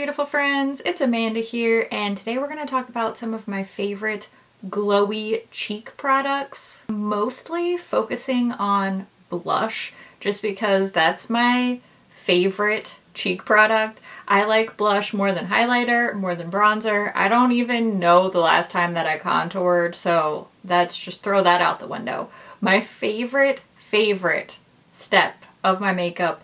beautiful friends, it's Amanda here, and today we're going to talk about some of my favorite glowy cheek products, mostly focusing on blush just because that's my favorite cheek product. I like blush more than highlighter, more than bronzer. I don't even know the last time that I contoured, so that's just throw that out the window. My favorite step of my makeup,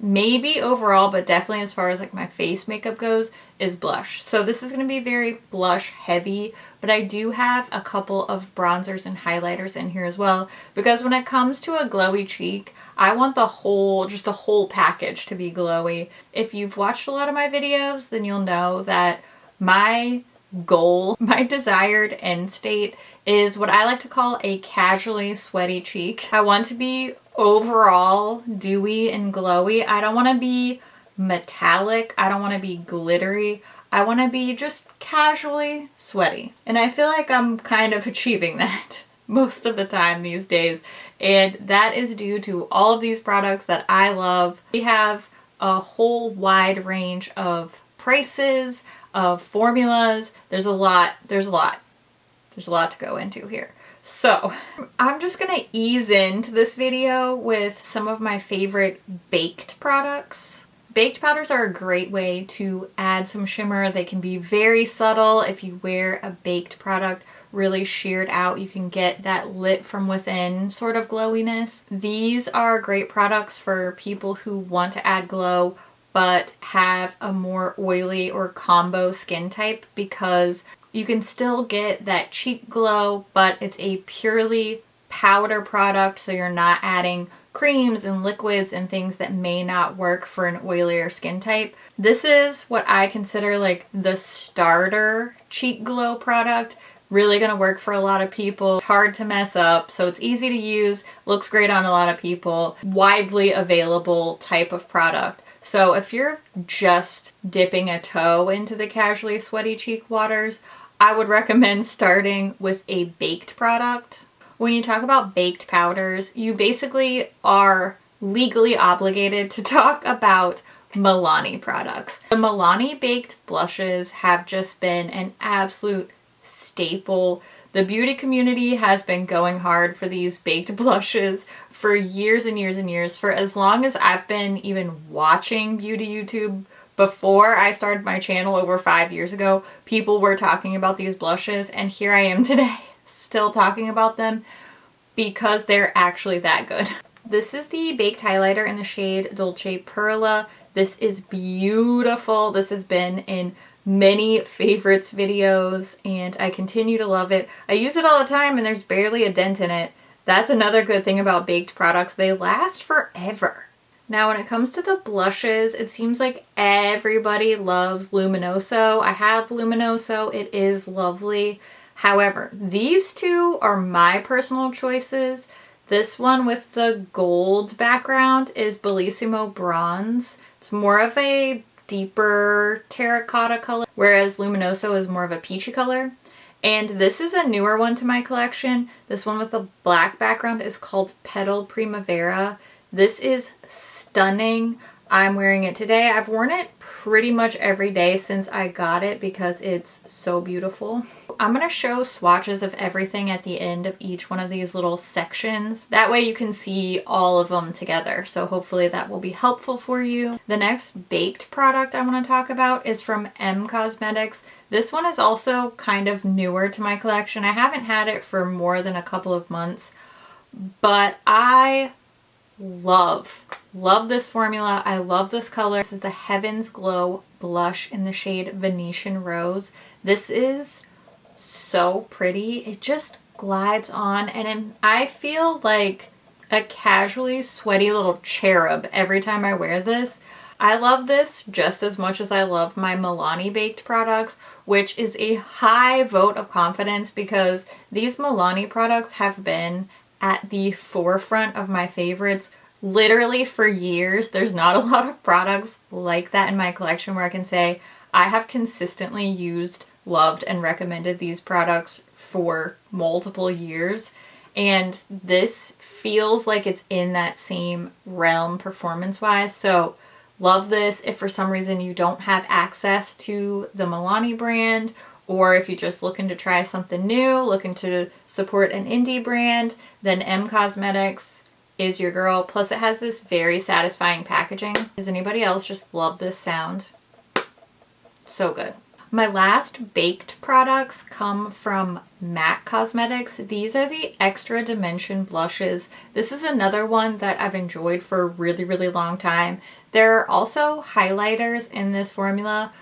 maybe overall, but definitely as far as like my face makeup goes, is blush. So this is going to be very blush heavy, but I do have a couple of bronzers and highlighters in here as well, because when it comes to a glowy cheek, I want the whole package to be glowy. If you've watched a lot of my videos, then you'll know that my goal, my desired end state, is what I like to call a casually sweaty cheek. I want to be overall dewy and glowy. I don't want to be metallic. I don't want to be glittery. I want to be just casually sweaty. And I feel like I'm kind of achieving that most of the time these days. And that is due to all of these products that I love. We have a whole wide range of prices, of formulas. There's a lot to go into here. So I'm just gonna ease into this video with some of my favorite baked products. Baked powders are a great way to add some shimmer. They can be very subtle. If you wear a baked product really sheared out, you can get that lit from within sort of glowiness. These are great products for people who want to add glow but have a more oily or combo skin type, because you can still get that cheek glow, but it's a purely powder product, so you're not adding creams and liquids and things that may not work for an oilier skin type. This is what I consider like the starter cheek glow product. Really gonna work for a lot of people. It's hard to mess up, so it's easy to use, looks great on a lot of people, widely available type of product. So if you're just dipping a toe into the casually sweaty cheek waters, I would recommend starting with a baked product. When you talk about baked powders, you basically are legally obligated to talk about Milani products. The Milani baked blushes have just been an absolute staple. The beauty community has been going hard for these baked blushes for years and years and years. For as long as I've been even watching beauty YouTube. Before I started my channel over 5 years ago, people were talking about these blushes, and here I am today still talking about them because they're actually that good. This is the baked highlighter in the shade Dolce Perla. This is beautiful. This has been in many favorites videos and I continue to love it. I use it all the time and there's barely a dent in it. That's another good thing about baked products. They last forever. Now when it comes to the blushes, it seems like everybody loves Luminoso. I have Luminoso. It is lovely. However, these two are my personal choices. This one with the gold background is Bellissimo Bronze. It's more of a deeper terracotta color, whereas Luminoso is more of a peachy color. And this is a newer one to my collection. This one with the black background is called Petal Primavera. This is stunning. I'm wearing it today. I've worn it pretty much every day since I got it because it's so beautiful. I'm going to show swatches of everything at the end of each one of these little sections. That way you can see all of them together. So hopefully that will be helpful for you. The next baked product I want to talk about is from M Cosmetics. This one is also kind of newer to my collection. I haven't had it for more than a couple of months, but I love this formula. I love this color. This is the Heaven's Glow blush in the shade Venetian Rose. This is so pretty. It just glides on and I feel like a casually sweaty little cherub every time I wear this. I love this just as much as I love my Milani baked products, which is a high vote of confidence because these Milani products have been at the forefront of my favorites literally for years. There's not a lot of products like that in my collection where I can say I have consistently used, loved, and recommended these products for multiple years. And this feels like it's in that same realm performance-wise. So Love this if for some reason you don't have access to the Milani brand, or if you're just looking to try something new, looking to support an indie brand, then M Cosmetics is your girl. Plus it has this very satisfying packaging. Does anybody else just love this sound? So good. My last baked products come from MAC Cosmetics. These are the Extra Dimension blushes. This is another one that I've enjoyed for a really, really long time. There are also highlighters in this formula.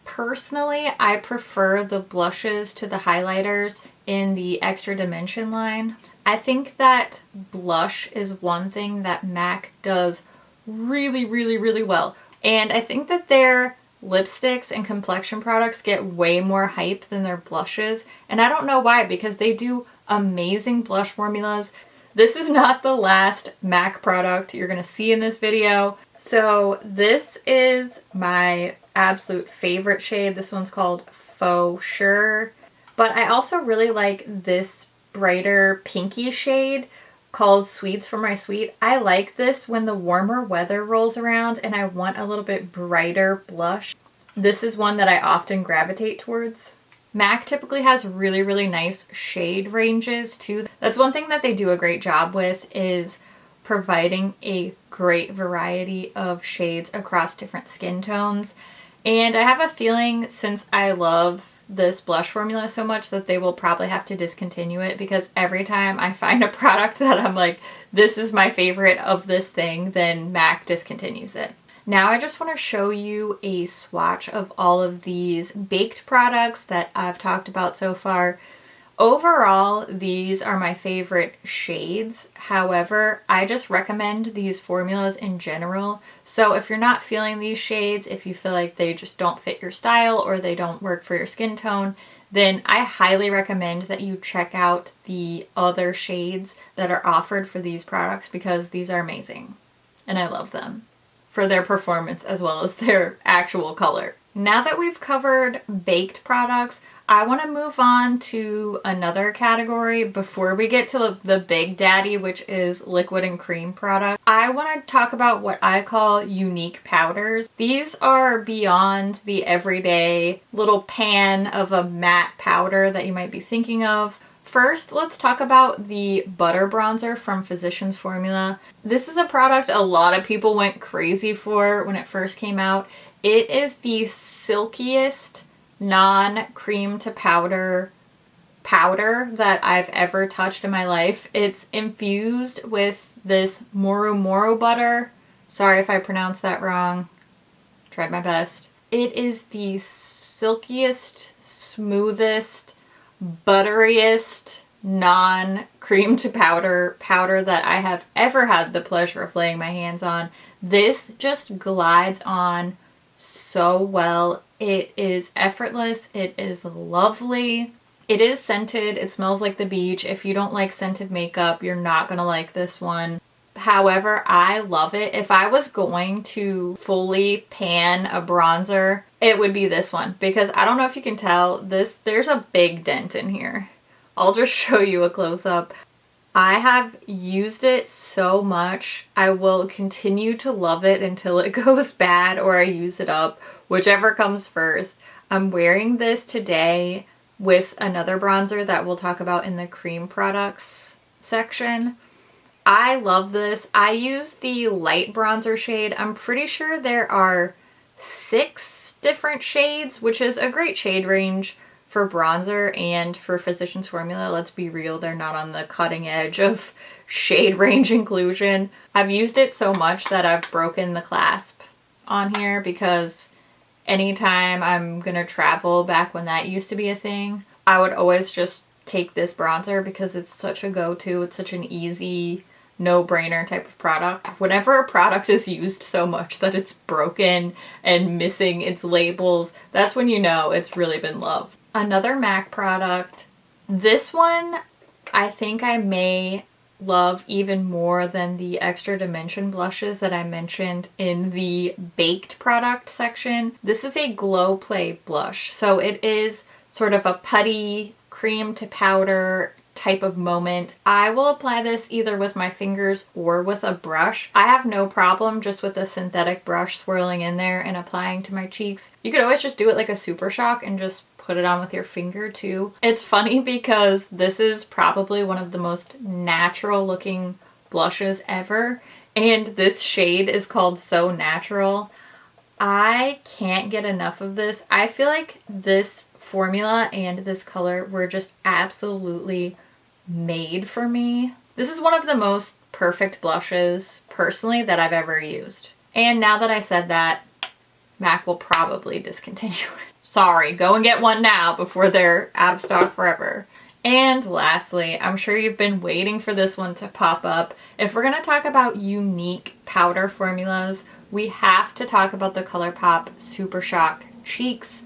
Personally, I prefer the blushes to the highlighters in the Extra Dimension line. I think that blush is one thing that MAC does really, really, really well. And I think that their lipsticks and complexion products get way more hype than their blushes. And I don't know why, because they do amazing blush formulas. This is not the last MAC product you're going to see in this video. So this is my absolute favorite shade. This one's called Faux Sure. But I also really like this brighter pinky shade called Sweets for My Sweet. I like this when the warmer weather rolls around and I want a little bit brighter blush. This is one that I often gravitate towards. MAC typically has really, really nice shade ranges too. That's one thing that they do a great job with, is providing a great variety of shades across different skin tones. And I have a feeling, since I love this blush formula so much, that they will probably have to discontinue it, because every time I find a product that I'm like, this is my favorite of this thing, then MAC discontinues it. Now I just want to show you a swatch of all of these baked products that I've talked about so far. Overall, these are my favorite shades. However, I just recommend these formulas in general. So if you're not feeling these shades, if you feel like they just don't fit your style or they don't work for your skin tone, then I highly recommend that you check out the other shades that are offered for these products, because these are amazing and I love them for their performance as well as their actual color. Now that we've covered baked products, I want to move on to another category before we get to the big daddy, which is liquid and cream products. I want to talk about what I call unique powders. These are beyond the everyday little pan of a matte powder that you might be thinking of. First, let's talk about the Butter Bronzer from Physicians Formula. This is a product a lot of people went crazy for when it first came out. It is the silkiest non-cream to powder that I've ever touched in my life. It's infused with this Moro Moro butter. Sorry if I pronounced that wrong. Tried my best. It is the silkiest, smoothest, butteriest non-cream to powder that I have ever had the pleasure of laying my hands on. This just glides on so well. It is effortless. It is lovely. It is scented. It smells like the beach. If you don't like scented makeup, you're not gonna like this one. However, I love it. If I was going to fully pan a bronzer, it would be this one, because I don't know if you can tell, there's a big dent in here. I'll just show you a close-up. I have used it so much. I will continue to love it until it goes bad or I use it up, whichever comes first. I'm wearing this today with another bronzer that we'll talk about in the cream products section. I love this. I use the light bronzer shade. I'm pretty sure there are 6 different shades, which is a great shade range for bronzer and for Physicians Formula. Let's be real, they're not on the cutting edge of shade range inclusion. I've used it so much that I've broken the clasp on here, because anytime I'm gonna travel, back when that used to be a thing, I would always just take this bronzer because it's such a go-to. It's such an easy, no-brainer type of product. Whenever a product is used so much that it's broken and missing its labels, that's when you know it's really been loved. Another MAC product. This one I think I may love even more than the Extra Dimension blushes that I mentioned in the baked product section. This is a Glow Play blush. So it is sort of a putty cream to powder type of moment, I will apply this either with my fingers or with a brush. I have no problem just with a synthetic brush swirling in there and applying to my cheeks. You could always just do it like a Super Shock and just put it on with your finger too. It's funny because this is probably one of the most natural looking blushes ever, and this shade is called So Natural. I can't get enough of this. I feel like this formula and this color were just absolutely made for me. This is one of the most perfect blushes, personally, that I've ever used. And now that I said that, MAC will probably discontinue it. Sorry, go and get one now before they're out of stock forever. And lastly, I'm sure you've been waiting for this one to pop up. If we're going to talk about unique powder formulas, we have to talk about the Colourpop Super Shock Cheeks.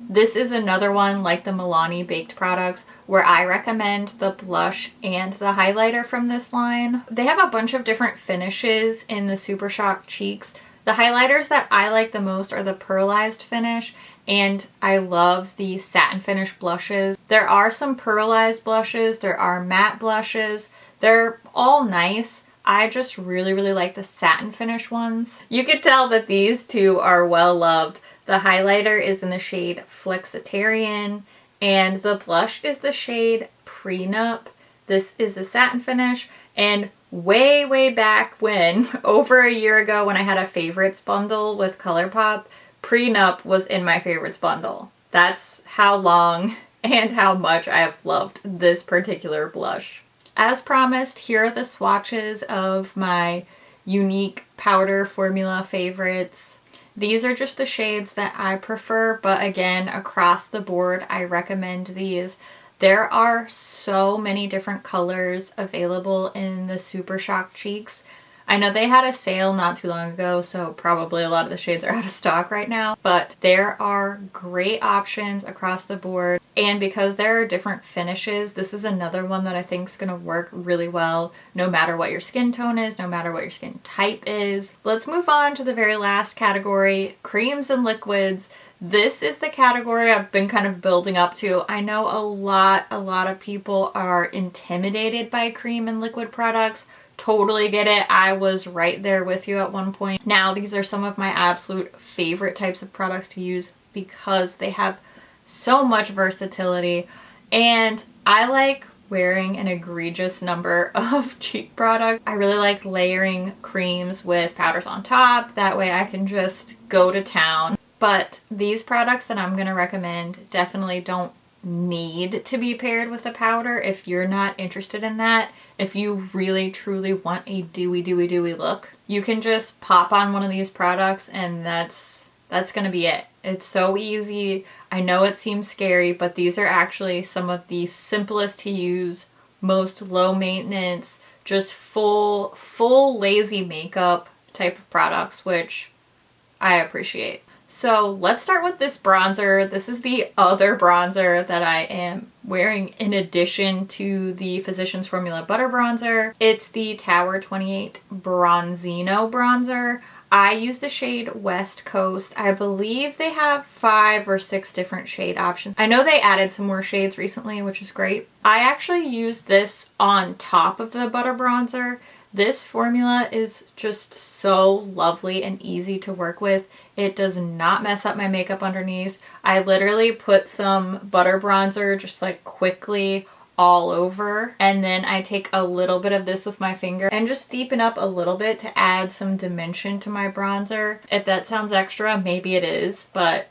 This is another one like the Milani baked products where I recommend the blush and the highlighter from this line. They have a bunch of different finishes in the Super Shock Cheeks. The highlighters that I like the most are the pearlized finish, and I love the satin finish blushes. There are some pearlized blushes, there are matte blushes. They're all nice. I just really like the satin finish ones. You could tell that these two are well loved. The highlighter is in the shade Flexitarian, and the blush is the shade Prenup. This is a satin finish, and way back when, over a year ago when I had a favorites bundle with Colourpop, Prenup was in my favorites bundle. That's how long and how much I have loved this particular blush. As promised, here are the swatches of my unique powder formula favorites. These are just the shades that I prefer, but again, across the board, I recommend these. There are so many different colors available in the Super Shock Cheeks. I know they had a sale not too long ago, so probably a lot of the shades are out of stock right now, but there are great options across the board. And because there are different finishes, this is another one that I think is going to work really well no matter what your skin tone is, no matter what your skin type is. Let's move on to the very last category, creams and liquids. This is the category I've been kind of building up to. I know a lot of people are intimidated by cream and liquid products. Totally get it. I was right there with you at one point. Now, these are some of my absolute favorite types of products to use because they have so much versatility, and I like wearing an egregious number of cheek products. I really like layering creams with powders on top. That way I can just go to town. But these products that I'm going to recommend definitely don't need to be paired with a powder if you're not interested in that. If you really truly want a dewy look, you can just pop on one of these products and that's gonna be it. It's so easy. I know it seems scary, but these are actually some of the simplest to use, most low maintenance, just full lazy makeup type of products, which I appreciate. So let's start with this bronzer. This is the other bronzer that I am wearing in addition to the Physicians Formula Butter Bronzer. It's the Tower 28 Bronzino bronzer. I use the shade West Coast. I believe they have 5 or 6 different shade options. I know they added some more shades recently, which is great. I actually use this on top of the butter bronzer. This formula is just so lovely and easy to work with. It does not mess up my makeup underneath. I literally put some butter bronzer just like quickly all over, and then I take a little bit of this with my finger and just deepen up a little bit to add some dimension to my bronzer. If that sounds extra, maybe it is, but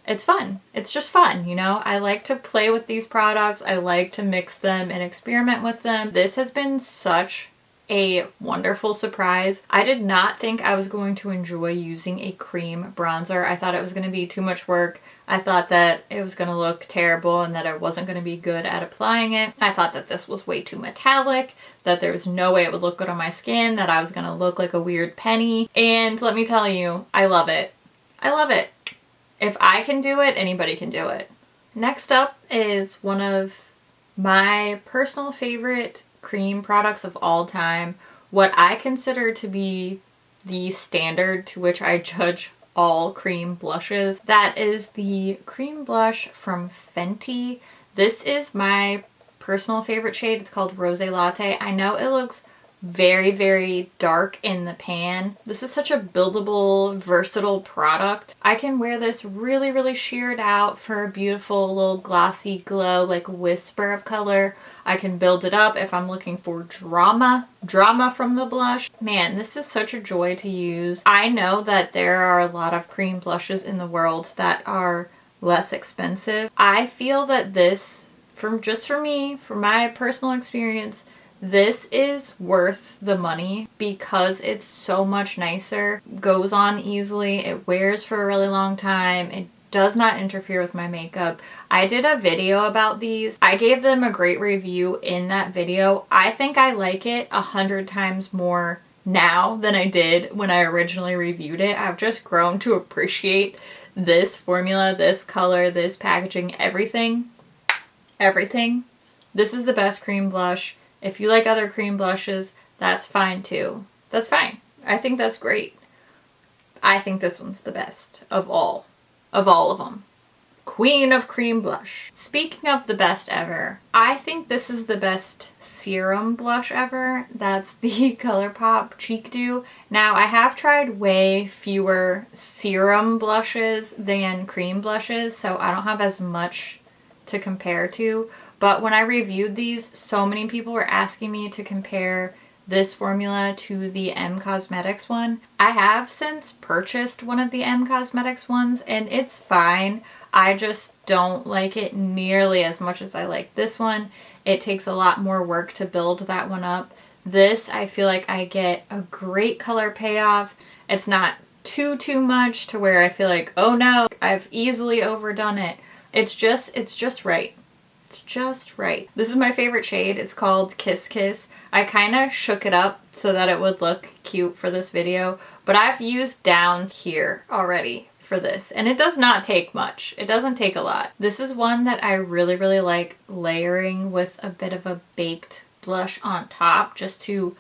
it's fun. It's just fun, you know? I like to play with these products. I like to mix them and experiment with them. This has been such a wonderful surprise. I did not think I was going to enjoy using a cream bronzer. I thought it was going to be too much work. I thought that it was going to look terrible and that I wasn't going to be good at applying it. I thought that this was way too metallic, that there was no way it would look good on my skin, that I was going to look like a weird penny. And let me tell you, I love it. I love it. If I can do it, anybody can do it. Next up is one of my personal favorite cream products of all time, what I consider to be the standard to which I judge all cream blushes. That is the cream blush from Fenty. This is my personal favorite shade. It's called Rosé Latte. I know it looks very, very dark in the pan. This is such a buildable, versatile product. I can wear this really, really sheared out for a beautiful little glossy glow, like whisper of color. I can build it up if I'm looking for drama from the blush. Man, this is such a joy to use. I know that there are a lot of cream blushes in the world that are less expensive. I feel that this, just for me, from my personal experience, this is worth the money because it's so much nicer, goes on easily, it wears for a really long time, it does not interfere with my makeup. I did a video about these. I gave them a great review in that video. I think I like it 100 times more now than I did when I originally reviewed it. I've just grown to appreciate this formula, this color, this packaging, everything. Everything. This is the best cream blush. If you like other cream blushes, that's fine too. That's fine. I think that's great. I think this one's the best of all of them. Queen of cream blush. Speaking of the best ever, I think this is the best serum blush ever. That's the Colourpop Cheek Dew. Now, I have tried way fewer serum blushes than cream blushes, so I don't have as much to compare to. But when I reviewed these, so many people were asking me to compare this formula to the M Cosmetics one. I have since purchased one of the M Cosmetics ones and it's fine. I just don't like it nearly as much as I like this one. It takes a lot more work to build that one up. This, I feel like I get a great color payoff. It's not too much to where I feel like, oh no, I've easily overdone it. It's just right. It's just right. This is my favorite shade. It's called Kiss Kiss. I kind of shook it up so that it would look cute for this video, but I've used down here already for this, and it does not take much. It doesn't take a lot. This is one that I really, really like layering with a bit of a baked blush on top just to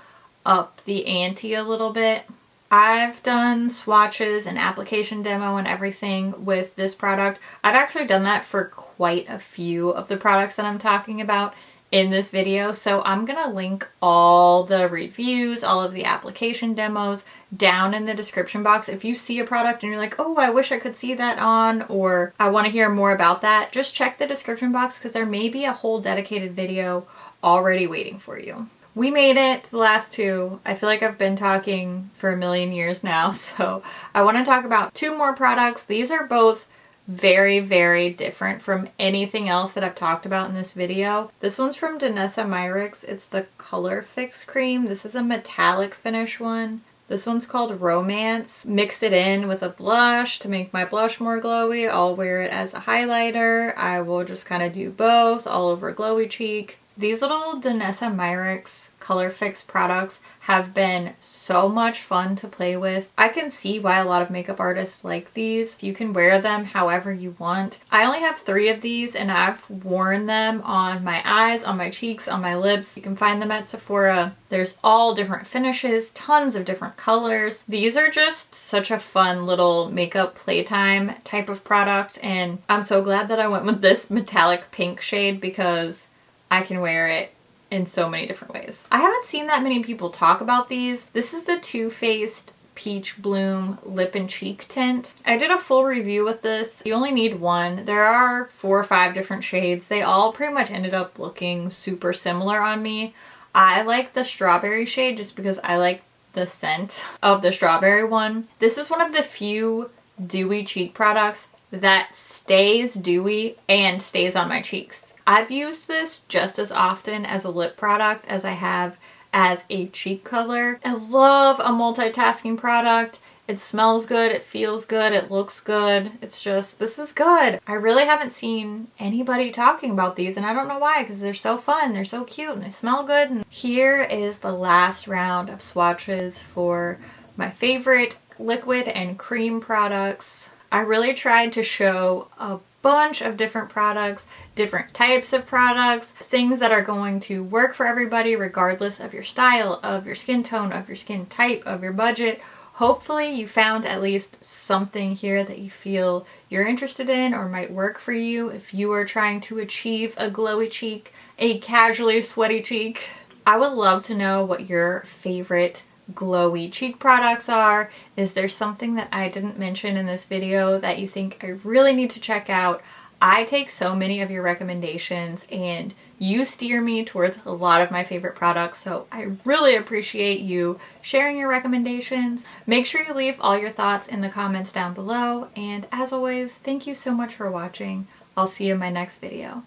up the ante a little bit. I've done swatches and application demo and everything with this product. I've actually done that for quite a few of the products that I'm talking about in this video, so I'm gonna link all the reviews, all of the application demos down in the description box. If you see a product and you're like, oh, I wish I could see that on, or I want to hear more about that, just check the description box because there may be a whole dedicated video already waiting for you. We made it to the last two. I feel like I've been talking for a million years now, so I want to talk about two more products. These are both very, very different from anything else that I've talked about in this video. This one's from Danessa Myricks. It's the Color Fix Cream. This is a metallic finish one. This one's called Romance. Mix it in with a blush to make my blush more glowy. I'll wear it as a highlighter. I will just kind of do both all over glowy cheek. These little Danessa Myricks Color Fix products have been so much fun to play with. I can see why a lot of makeup artists like these. You can wear them however you want. I only have 3 of these and I've worn them on my eyes, on my cheeks, on my lips. You can find them at Sephora. There's all different finishes, tons of different colors. These are just such a fun little makeup playtime type of product, and I'm so glad that I went with this metallic pink shade because I can wear it in so many different ways. I haven't seen that many people talk about these. This is the Too Faced Peach Bloom Lip and Cheek Tint. I did a full review with this. You only need one. There are 4 or 5 different shades. They all pretty much ended up looking super similar on me. I like the strawberry shade just because I like the scent of the strawberry one. This is one of the few dewy cheek products that stays dewy and stays on my cheeks. I've used this just as often as a lip product as I have as a cheek color. I love a multitasking product. It smells good, it feels good, it looks good. It's just, this is good. I really haven't seen anybody talking about these, and I don't know why, because they're so fun, they're so cute, and they smell good. And here is the last round of swatches for my favorite liquid and cream products. I really tried to show a bunch of different products, different types of products, things that are going to work for everybody regardless of your style, of your skin tone, of your skin type, of your budget. Hopefully you found at least something here that you feel you're interested in or might work for you if you are trying to achieve a glowy cheek a casually sweaty cheek. I would love to know what your favorite glowy cheek products are. Is there something that I didn't mention in this video that you think I really need to check out? I take so many of your recommendations and you steer me towards a lot of my favorite products, so I really appreciate you sharing your recommendations. Make sure you leave all your thoughts in the comments down below, and as always, thank you so much for watching. I'll see you in my next video.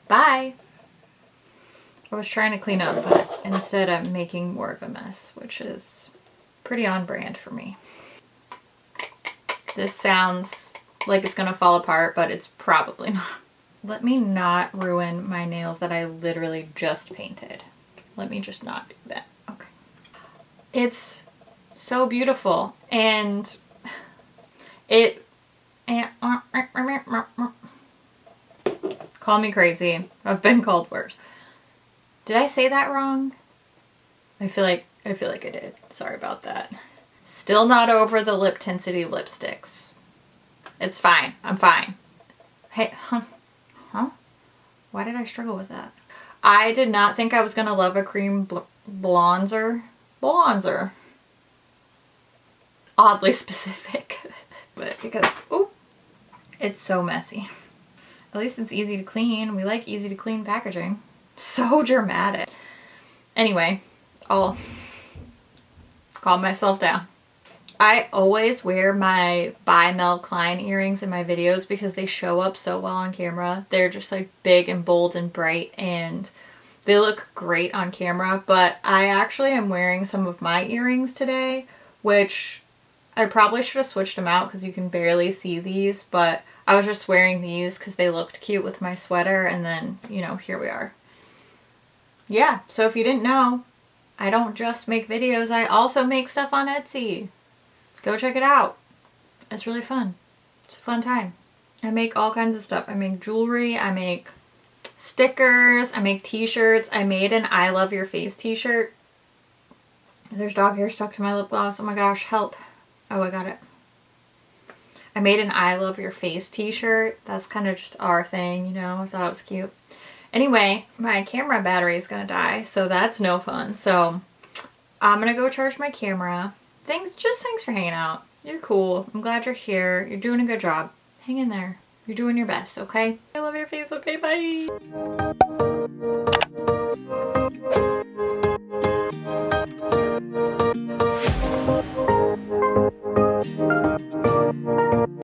Bye! I was trying to clean up, but instead I'm making more of a mess, which is pretty on brand for me. This sounds like it's gonna fall apart, but it's probably not. Let me not ruin my nails that I literally just painted. Let me just not do that. Okay. It's so beautiful, and call me crazy. I've been called worse. Did I say that wrong? I feel like I did. Sorry about that. Still not over the Lip Tensity lipsticks. It's fine. I'm fine. Hey, huh? Why did I struggle with that? I did not think I was gonna love a cream bronzer. Oddly specific. But because, oh, it's so messy. At least it's easy to clean. We like easy to clean packaging. So dramatic. Anyway, I'll calm myself down. I always wear my by Mel Klein earrings in my videos because they show up so well on camera. They're just like big and bold and bright, and they look great on camera, but I actually am wearing some of my earrings today, which I probably should have switched them out because you can barely see these, but I was just wearing these because they looked cute with my sweater, and then, you know, here we are. Yeah, so if you didn't know, I don't just make videos, I also make stuff on Etsy. Go check it out. It's really fun. It's a fun time. I make all kinds of stuff. I make jewelry, I make stickers, I make t-shirts. I made an I Love Your Face t-shirt. There's dog hair stuck to my lip gloss. Oh my gosh, help. Oh, I got it. I made an I Love Your Face t-shirt. That's kind of just our thing, you know. I thought it was cute. Anyway, my camera battery is gonna die, so that's no fun. So I'm gonna go charge my camera. Thanks for hanging out. You're cool. I'm glad you're here. You're doing a good job. Hang in there. You're doing your best, okay? I love your face. Okay, bye.